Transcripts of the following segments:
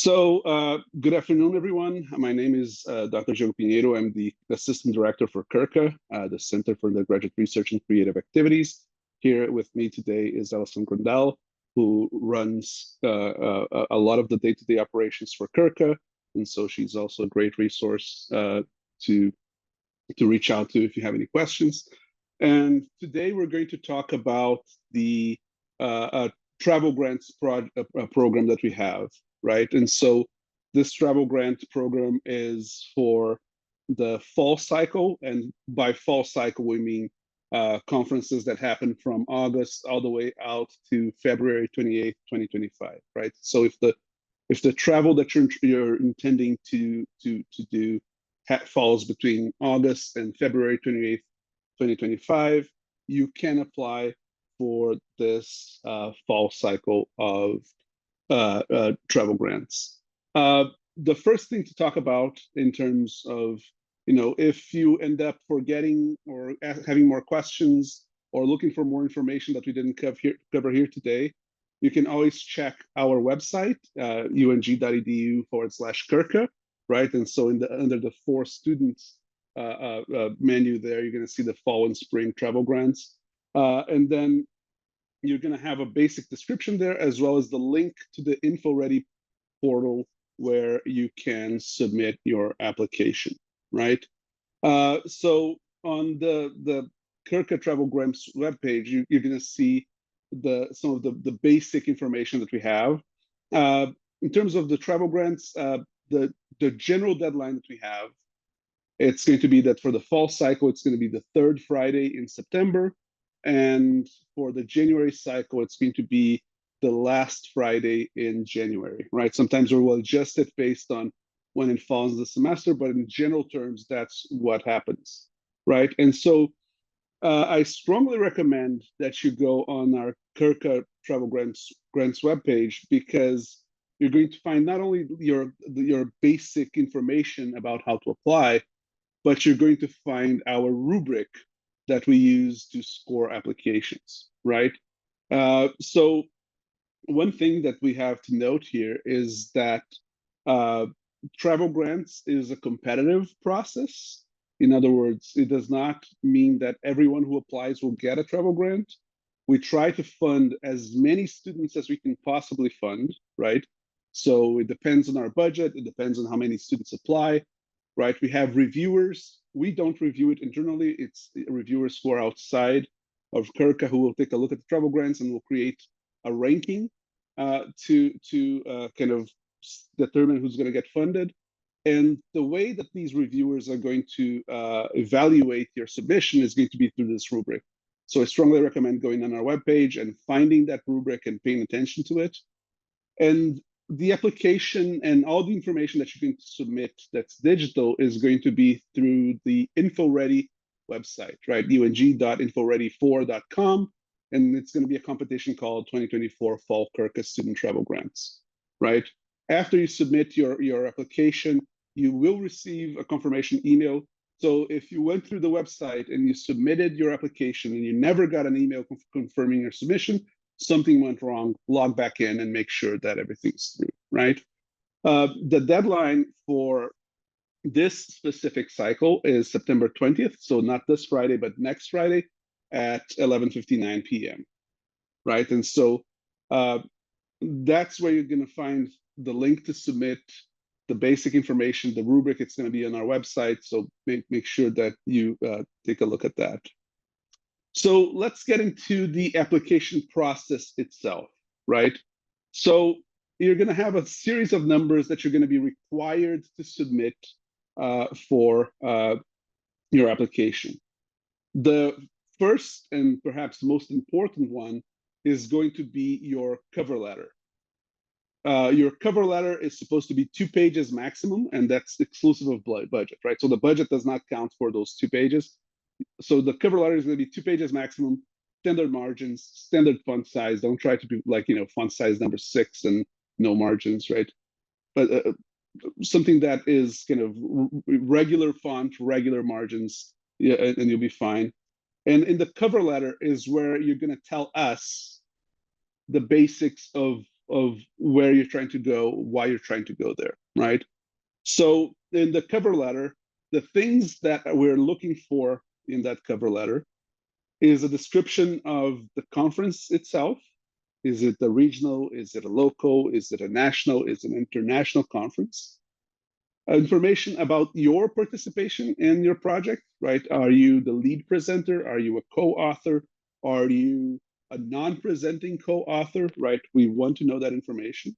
Good afternoon, everyone. My name is Dr. Joe Pinheiro. I'm the Assistant Director for CURCA, the Center for Undergraduate Research and Creative Activities. Here with me today is Alison Grandal, who runs a lot of the day-to-day operations for CURCA, and so she's also a great resource to reach out to if you have any questions. And today we're going to talk about the travel grants program that we have. Right. And so this travel grant program is for the fall cycle. And by fall cycle, we mean conferences that happen from August all the way out to February 28th, 2025. Right. So if the travel that you're intending to do falls between August and February 28th, 2025, you can apply for this fall cycle of travel grants. The first thing to talk about in terms of, if you end up forgetting or having more questions or looking for more information that we didn't cover here today, you can always check our website, ung.edu/CURCA, right? And so under the for students menu there, you're going to see the fall and spring travel grants. And then you're going to have a basic description there, as well as the link to the InfoReady portal where you can submit your application, right? So on the CURCA Travel Grants webpage, you're going to see some of the basic information that we have. In terms of the travel grants, the general deadline that we have, it's going to be that for the fall cycle, it's going to be the third Friday in September. And for the January cycle, it's going to be the last Friday in January, right? Sometimes we will adjust it based on when it falls in the semester, but in general terms, that's what happens, right? And so I strongly recommend that you go on our CURCA Travel Grants webpage, because you're going to find not only your basic information about how to apply, but you're going to find our rubric that we use to score applications, right? So one thing that we have to note here is that travel grants is a competitive process. In other words, it does not mean that everyone who applies will get a travel grant. We try to fund as many students as we can possibly fund, right? So it depends on our budget. It depends on how many students apply, right? We have reviewers. We don't review it internally. It's reviewers who are outside of CURCA who will take a look at the travel grants and will create a ranking to kind of determine who's going to get funded. And the way that these reviewers are going to evaluate your submission is going to be through this rubric. So I strongly recommend going on our webpage and finding that rubric and paying attention to it. And the application and all the information that you're going to submit that's digital is going to be through the InfoReady website, right? ung.infoready4.com. And it's going to be a competition called 2024 Fall CURCA Student Travel Grants, right? After you submit your application, you will receive a confirmation email. So if you went through the website and you submitted your application and you never got an email confirming your submission, something went wrong, log back in and make sure that everything's through, right? The deadline for this specific cycle is September 20th. So not this Friday, but next Friday at 11:59 p.m., right? And so that's where you're going to find the link to submit the basic information, the rubric. It's going to be on our website. So make sure that you take a look at that. So let's get into the application process itself, right? So you're going to have a series of numbers that you're going to be required to submit for your application. The first and perhaps most important one is going to be your cover letter. Your cover letter is supposed to be 2 pages maximum, and that's exclusive of budget, right? So the budget does not count for those 2 pages. So the cover letter is going to be 2 pages maximum, standard margins, standard font size. Don't try to be like, font size number 6 and no margins, right? But something that is kind of regular font, regular margins, yeah, and you'll be fine. And in the cover letter is where you're going to tell us the basics of of where you're trying to go, why you're trying to go there, right? So in the cover letter, the things that we're looking for in that cover letter is a description of the conference itself. Is it a regional? Is it a local? Is it a national? Is it an international conference? Information about your participation in your project, right? Are you the lead presenter? Are you a co-author? Are you a non-presenting co-author, right? We want to know that information.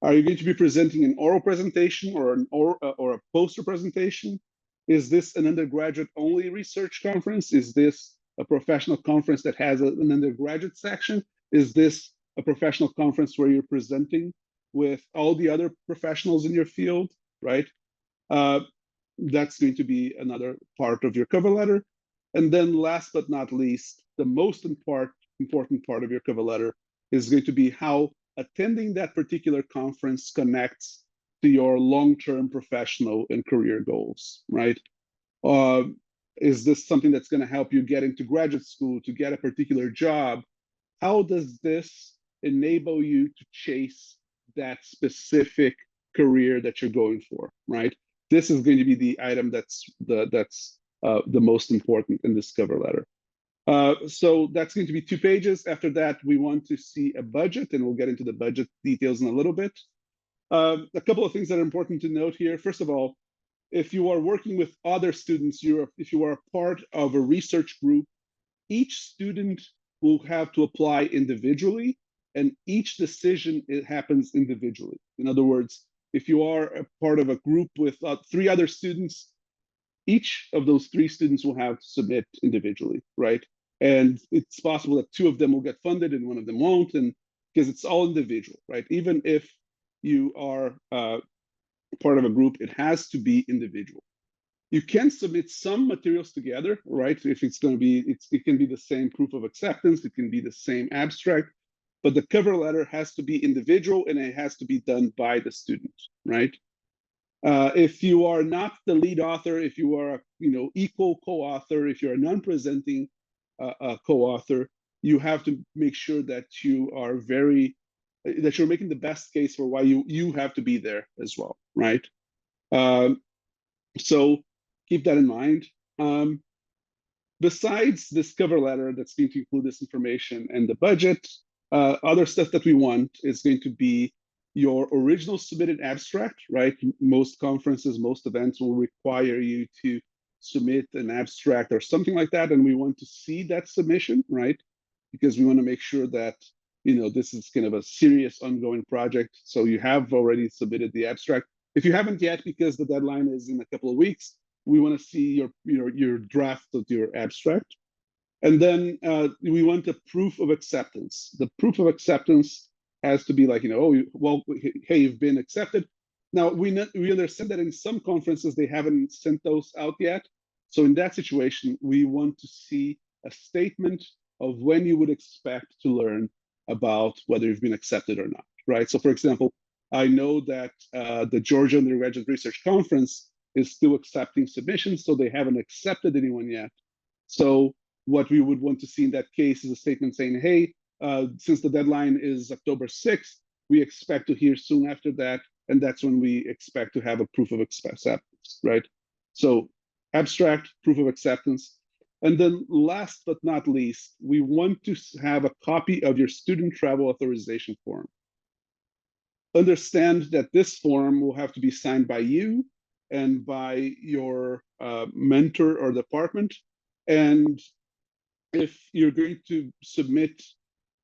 Are you going to be presenting an oral presentation or a poster presentation? Is this an undergraduate only research conference? Is this a professional conference that has an undergraduate section? Is this a professional conference where you're presenting with all the other professionals in your field, right? Uh, that's going to be another part of your cover letter. And then last but not least, the most important part of your cover letter is going to be how attending that particular conference connects to your long-term professional and career goals, right? Uh, is this something that's going to help you get into graduate school, to get a particular job? How does this enable you to chase that specific career that you're going for, right? This is going to be the item that's the most important in this cover letter. So that's going to be 2 pages. After that, we want to see a budget, and we'll get into the budget details in a little bit. A couple of things that are important to note here. First of all, if you are working with other students, if you are a part of a research group, each student will have to apply individually, and each decision it happens individually. In other words, if you are a part of a group with 3 other students, each of those 3 students will have to submit individually, right? And it's possible that 2 of them will get funded and 1 of them won't, and because it's all individual, right? Even if you are part of a group, it has to be individual. You can submit some materials together, right? If it's going to be, it can be the same proof of acceptance, it can be the same abstract, but the cover letter has to be individual and it has to be done by the student, right? If you are not the lead author, if you are a equal co-author, if you're a non-presenting co-author, you have to make sure that you're making the best case for why you have to be there as well, right? So keep that in mind. Besides this cover letter that's going to include this information and the budget, other stuff that we want is going to be your original submitted abstract, right? Most conferences, most events will require you to submit an abstract or something like that, and we want to see that submission, right? Because we want to make sure that this is kind of a serious ongoing project. So you have already submitted the abstract. If you haven't yet, because the deadline is in a couple of weeks, we want to see your draft of your abstract. And then we want a proof of acceptance. The proof of acceptance has to be like, well, hey, you've been accepted. Now, we understand that in some conferences, they haven't sent those out yet. So in that situation, we want to see a statement of when you would expect to learn about whether you've been accepted or not, right? So for example, I know that the Georgia Undergraduate Research Conference is still accepting submissions, so they haven't accepted anyone yet. So what we would want to see in that case is a statement saying, hey, since the deadline is October 6th, we expect to hear soon after that, and that's when we expect to have a proof of acceptance, right? So abstract, proof of acceptance. And then last but not least, we want to have a copy of your student travel authorization form. Understand that this form will have to be signed by you and by your mentor or department. And if you're going to submit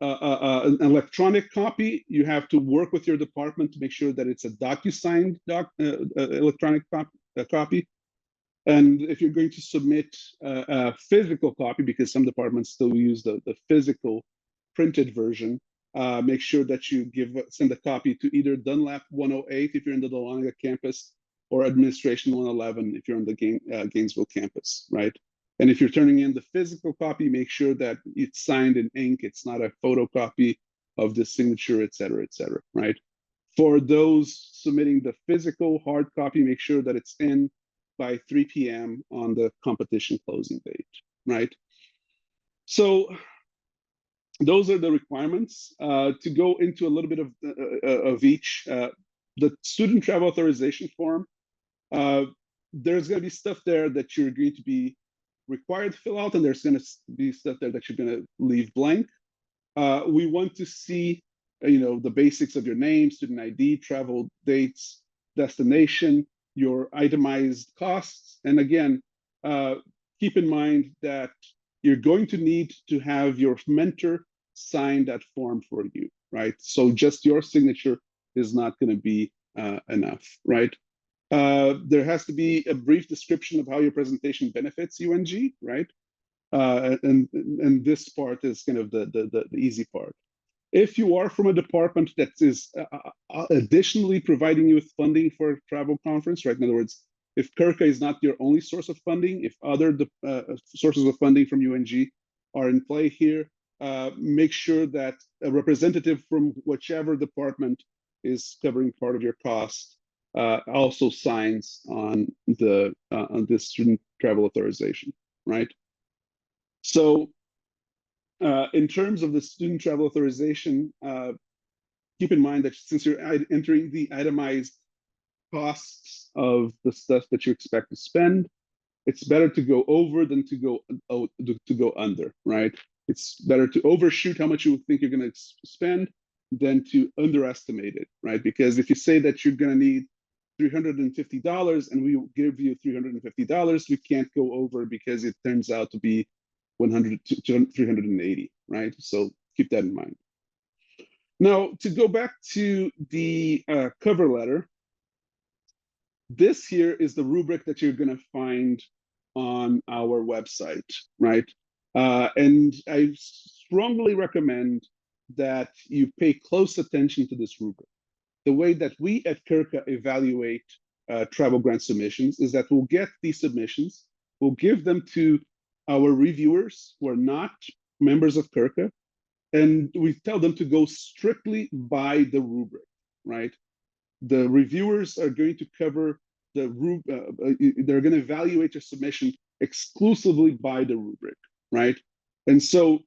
an electronic copy, you have to work with your department to make sure that it's a DocuSigned electronic copy. And if you're going to submit a physical copy, because some departments still use the physical printed version, make sure that you send a copy to either Dunlap 108 if you're in the Dahlonega campus, or Administration 111 if you're on the Gainesville campus, right? And if you're turning in the physical copy, make sure that it's signed in ink. It's not a photocopy of the signature, et cetera, right? For those submitting the physical hard copy, make sure that it's in by 3 p.m. on the competition closing date, right? So those are the requirements. To go into a little bit of each, the student travel authorization form, there's going to be stuff there that you're going to be required to fill out, and there's going to be stuff there that you're going to leave blank. We want to see, the basics of your name, student ID, travel dates, destination, your itemized costs. And again, keep in mind that you're going to need to have your mentor sign that form for you, right? So just your signature is not going to be enough, right? There has to be a brief description of how your presentation benefits UNG, right? And this part is kind of the easy part. If you are from a department that is additionally providing you with funding for a travel conference, right? In other words, if CURCA is not your only source of funding, if other sources of funding from UNG are in play here, make sure that a representative from whichever department is covering part of your cost also signs on this student travel authorization, right? So in terms of the student travel authorization, keep in mind that since you're entering the itemized costs of the stuff that you expect to spend, it's better to go over than to go under, right? It's better to overshoot how much you think you're going to spend than to underestimate it, right? Because if you say that you're going to need $350 and we give you $350, we can't go over because it turns out to be 100 to 380, right? So keep that in mind. Now, to go back to the cover letter, this here is the rubric that you're going to find on our website, right? And I strongly recommend that you pay close attention to this rubric. The way that we at CURCA evaluate travel grant submissions is that we'll get these submissions, we'll give them to our reviewers who are not members of CURCA, and we tell them to go strictly by the rubric, right? The reviewers are going to cover the they're going to evaluate your submission exclusively by the rubric, right? And so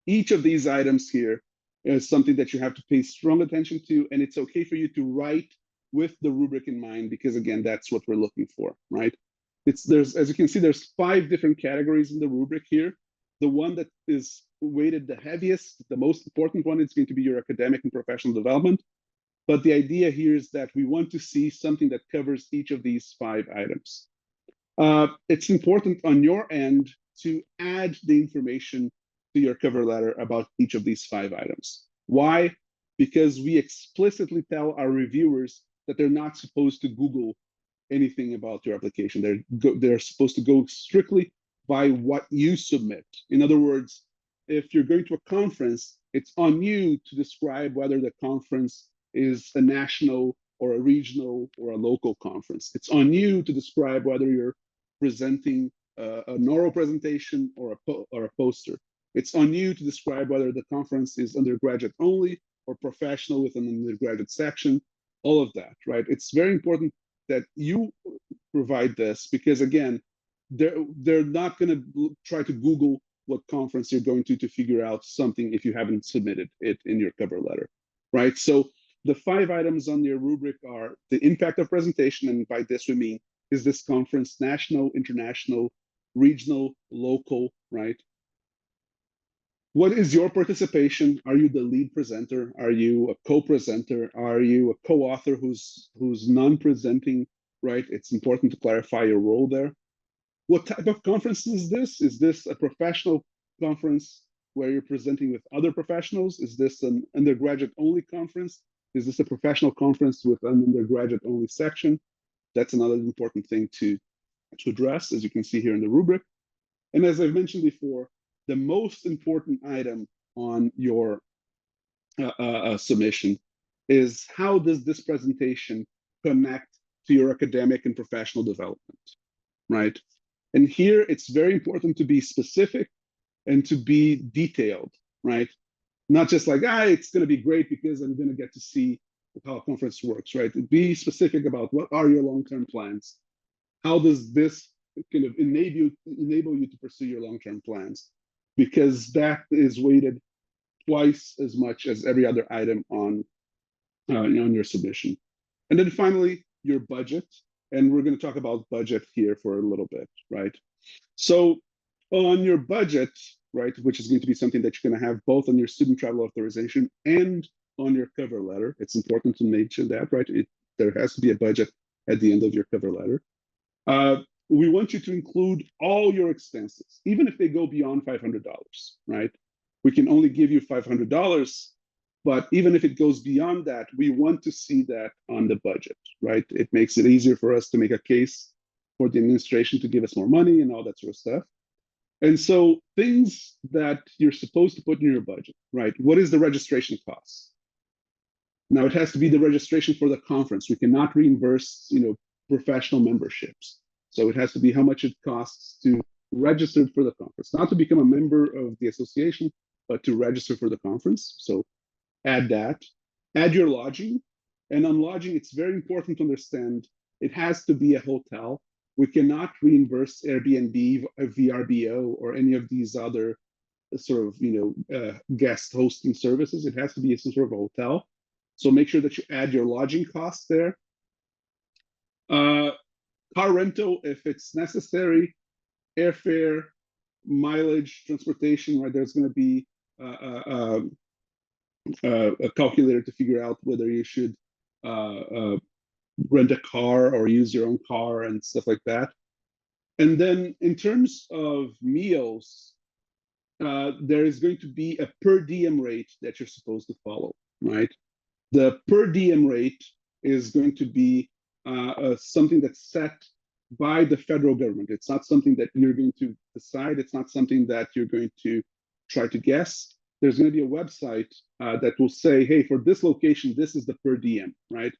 each of these items here is something that you have to pay strong attention to, and it's okay for you to write with the rubric in mind, because again, that's what we're looking for, right? There's, as you can see, there's 5 different categories in the rubric here. The one that is weighted the heaviest, the most important one, is going to be your academic and professional development. But the idea here is that we want to see something that covers each of these 5 items. It's important on your end to add the information to your cover letter about each of these 5 items. Why? Because we explicitly tell our reviewers that they're not supposed to Google anything about your application. They're supposed to go strictly by what you submit. In other words, if you're going to a conference, it's on you to describe whether the conference is a national or a regional or a local conference. It's on you to describe whether you're presenting an oral presentation or a poster. It's on you to describe whether the conference is undergraduate only or professional with an undergraduate section, all of that, right? It's very important that you provide this because, again, they're not going to try to Google what conference you're going to figure out something if you haven't submitted it in your cover letter, right? So the 5 items on your rubric are the impact of presentation, and by this we mean, is this conference national, international, regional, local, right? What is your participation? Are you the lead presenter? Are you a co-presenter? Are you a co-author who's non-presenting, right? It's important to clarify your role there. What type of conference is this? Is this a professional conference where you're presenting with other professionals? Is this an undergraduate-only conference? Is this a professional conference with an undergraduate-only section? That's another important thing to address, as you can see here in the rubric. And as I've mentioned before, the most important item on your submission is how does this presentation connect to your academic and professional development, right? And here it's very important to be specific and to be detailed, right? Not just like, it's going to be great because I'm going to get to see how a conference works, right? Be specific about what are your long-term plans. How does this kind of enable you to pursue your long-term plans? because that is weighted twice as much as every other item on your submission. And then finally, your budget. And we're going to talk about budget here for a little bit, right? So on your budget, right, which is going to be something that you're going to have both on your student travel authorization and on your cover letter. It's important to mention that, right? There has to be a budget at the end of your cover letter. We want you to include all your expenses, even if they go beyond $500, right? We can only give you $500, but even if it goes beyond that, we want to see that on the budget, right? It makes it easier for us to make a case for the administration to give us more money and all that sort of stuff. And so things that you're supposed to put in your budget, right? What is the registration cost? Now it has to be the registration for the conference. We cannot reimburse, professional memberships. So it has to be how much it costs to register for the conference, not to become a member of the association, but to register for the conference. So add that, add your lodging. And on lodging, it's very important to understand it has to be a hotel. We cannot reimburse Airbnb, VRBO, or any of these other sort of, guest hosting services. It has to be some sort of a hotel. So make sure that you add your lodging costs there. Car rental, if it's necessary, airfare, mileage, transportation, right? There's going to be a calculator to figure out whether you should rent a car or use your own car and stuff like that. And then in terms of meals, there is going to be a per diem rate that you're supposed to follow, right? The per diem rate is going to be something that's set by the federal government. It's not something that you're going to decide. It's not something that you're going to try to guess. There's going to be a website that will say, hey, for this location, this is the per diem, right?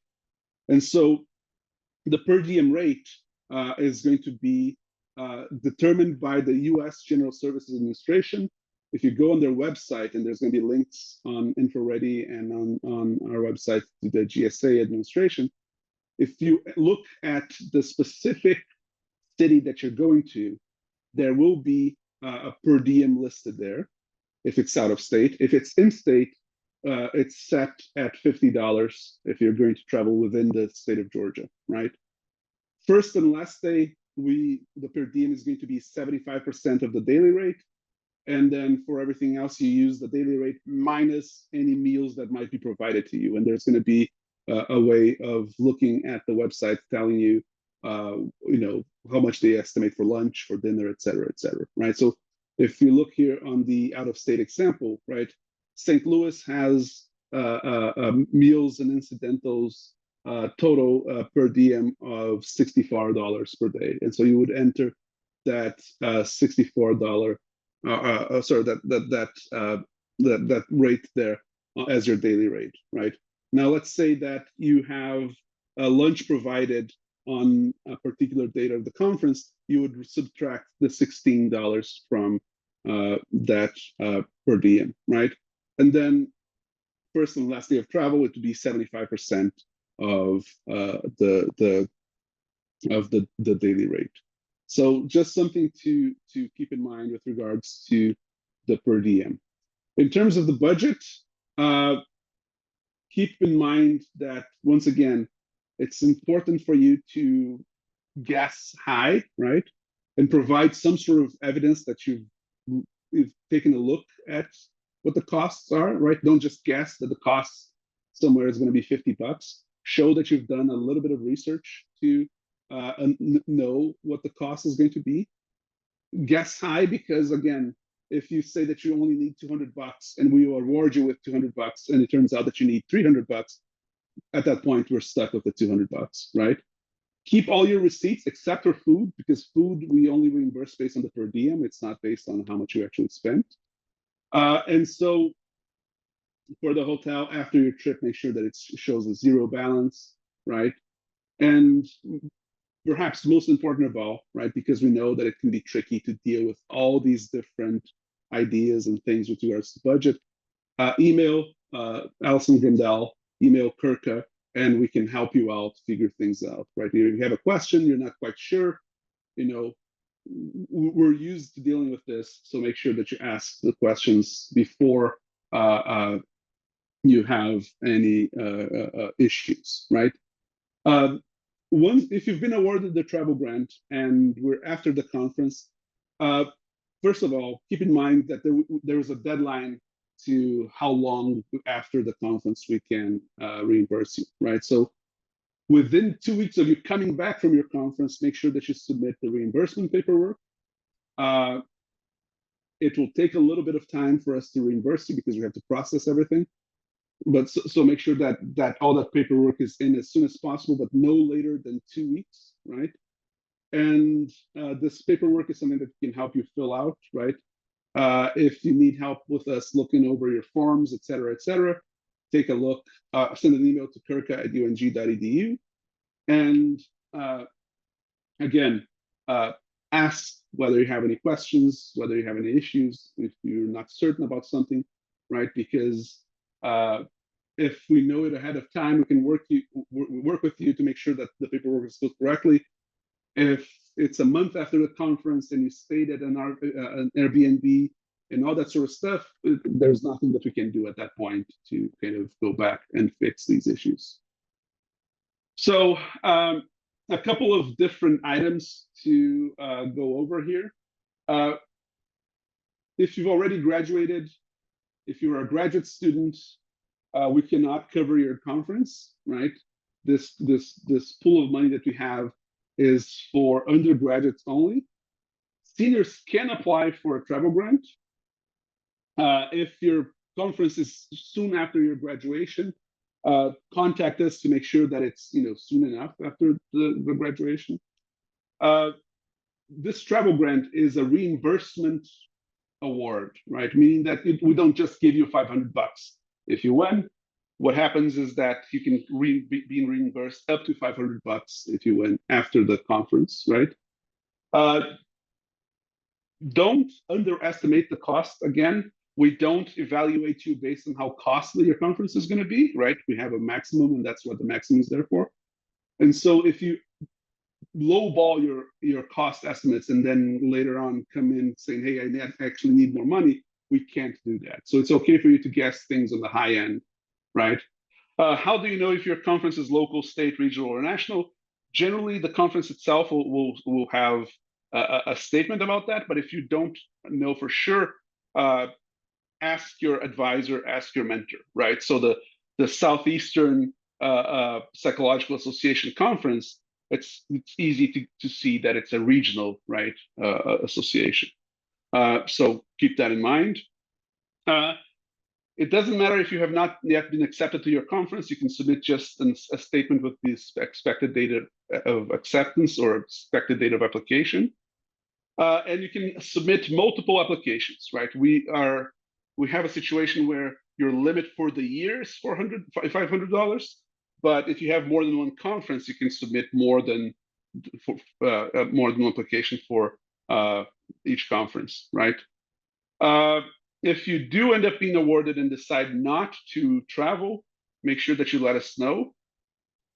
And so the per diem rate is going to be determined by the US General Services Administration. If you go on their website, and there's going to be links on InfoReady and on our website to the GSA administration, if you look at the specific city that you're going to, there will be a per diem listed there if it's out of state. If it's in state, it's set at $50 if you're going to travel within the state of Georgia, right? First and last day, the per diem is going to be 75% of the daily rate. And then for everything else, you use the daily rate minus any meals that might be provided to you. And there's going to be a way of looking at the website telling you, how much they estimate for lunch, for dinner, et cetera, right? So if you look here on the out-of-state example, right, St. Louis has meals and incidentals total per diem of $64 per day, and so you would enter that $64 that rate there as your daily rate, right? Now let's say that you have a lunch provided on a particular date of the conference, you would subtract the $16 from that per diem, right? And then first and last day of travel, it would be 75% of the daily rate. So just something to keep in mind with regards to the per diem. In terms of the budget, keep in mind that once again, it's important for you to guess high, right? And provide some sort of evidence that you've taken a look at what the costs are, right? Don't just guess that the cost somewhere is going to be $50. Show that you've done a little bit of research to know what the cost is going to be. Guess high because, again, if you say that you only need $200 and we award you with $200 and it turns out that you need $300, at that point we're stuck with the $200, right? Keep all your receipts except for food, because food we only reimburse based on the per diem. It's not based on how much you actually spent. And so for the hotel after your trip, make sure that it shows a zero balance, right? And perhaps most important of all, right, because we know that it can be tricky to deal with all these different ideas and things with regards to budget, email Allison Grindel, email CURCA, and we can help you out figure things out, right? If you have a question, you're not quite sure, we're used to dealing with this, so make sure that you ask the questions before you have any issues, right? If you've been awarded the travel grant and we're after the conference, first of all, keep in mind that there is a deadline to how long after the conference we can reimburse you, right? So within 2 weeks of you coming back from your conference, make sure that you submit the reimbursement paperwork. It will take a little bit of time for us to reimburse you because we have to process everything. But so make sure that all that paperwork is in as soon as possible, but no later than 2 weeks, right? And this paperwork is something that can help you fill out, right? If you need help with us looking over your forms, et cetera, take a look, send an email to curca@ung.edu. And again, ask whether you have any questions, whether you have any issues, if you're not certain about something, right? Because if we know it ahead of time, we can work with you to make sure that the paperwork is filled correctly. If it's a month after the conference and you stayed at an Airbnb and all that sort of stuff, there's nothing that we can do at that point to kind of go back and fix these issues. So a couple of different items to go over here. If you've already graduated, if you're a graduate student, we cannot cover your conference, right? This pool of money that we have is for undergraduates only. Seniors can apply for a travel grant. If your conference is soon after your graduation, contact us to make sure that it's soon enough after the graduation. This travel grant is a reimbursement award, right? Meaning that we don't just give you $500 if you win. What happens is that you can be reimbursed up to $500 if you win after the conference, right? Don't underestimate the cost. Again, we don't evaluate you based on how costly your conference is going to be, right? We have a maximum, and that's what the maximum is there for. And so if you lowball your cost estimates and then later on come in saying, hey, I actually need more money, we can't do that. So it's okay for you to guess things on the high end, right? How do you know if your conference is local, state, regional, or national? Generally, the conference itself will have a statement about that, but if you don't know for sure, ask your advisor, ask your mentor, right? So the Southeastern Psychological Association Conference, it's easy to see that it's a regional, right, association. So keep that in mind. It doesn't matter if you have not yet been accepted to your conference. You can submit just a statement with the expected date of acceptance or expected date of application. And you can submit multiple applications, right? We have a situation where your limit for the year is $500, but if you have more than one conference, you can submit more than one application for each conference, right? If you do end up being awarded and decide not to travel, make sure that you let us know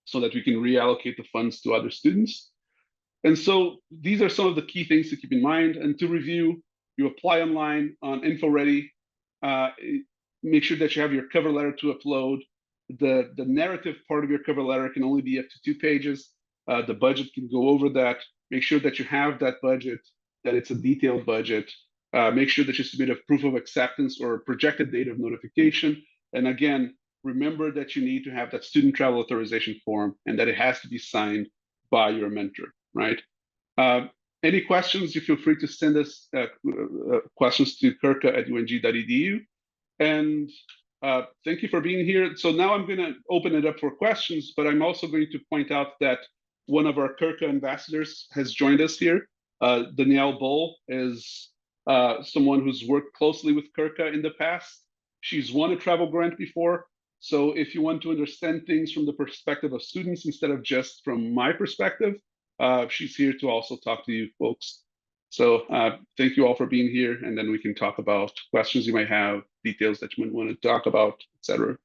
so that we can reallocate the funds to other students. And so these are some of the key things to keep in mind. And to review, you apply online on InfoReady. Make sure that you have your cover letter to upload. The narrative part of your cover letter can only be up to 2 pages. The budget can go over that. Make sure that you have that budget, that it's a detailed budget. Make sure that you submit a proof of acceptance or a projected date of notification. And again, remember that you need to have that student travel authorization form and that it has to be signed by your mentor, right? Any questions, you feel free to send us questions to curca@ung.edu. And thank you for being here. So now I'm going to open it up for questions, but I'm also going to point out that one of our CURCA ambassadors has joined us here. Danielle Bull is someone who's worked closely with CURCA in the past. She's won a travel grant before. So if you want to understand things from the perspective of students instead of just from my perspective, she's here to also talk to you folks. So thank you all for being here, and then we can talk about questions you might have, details that you might want to talk about, etc.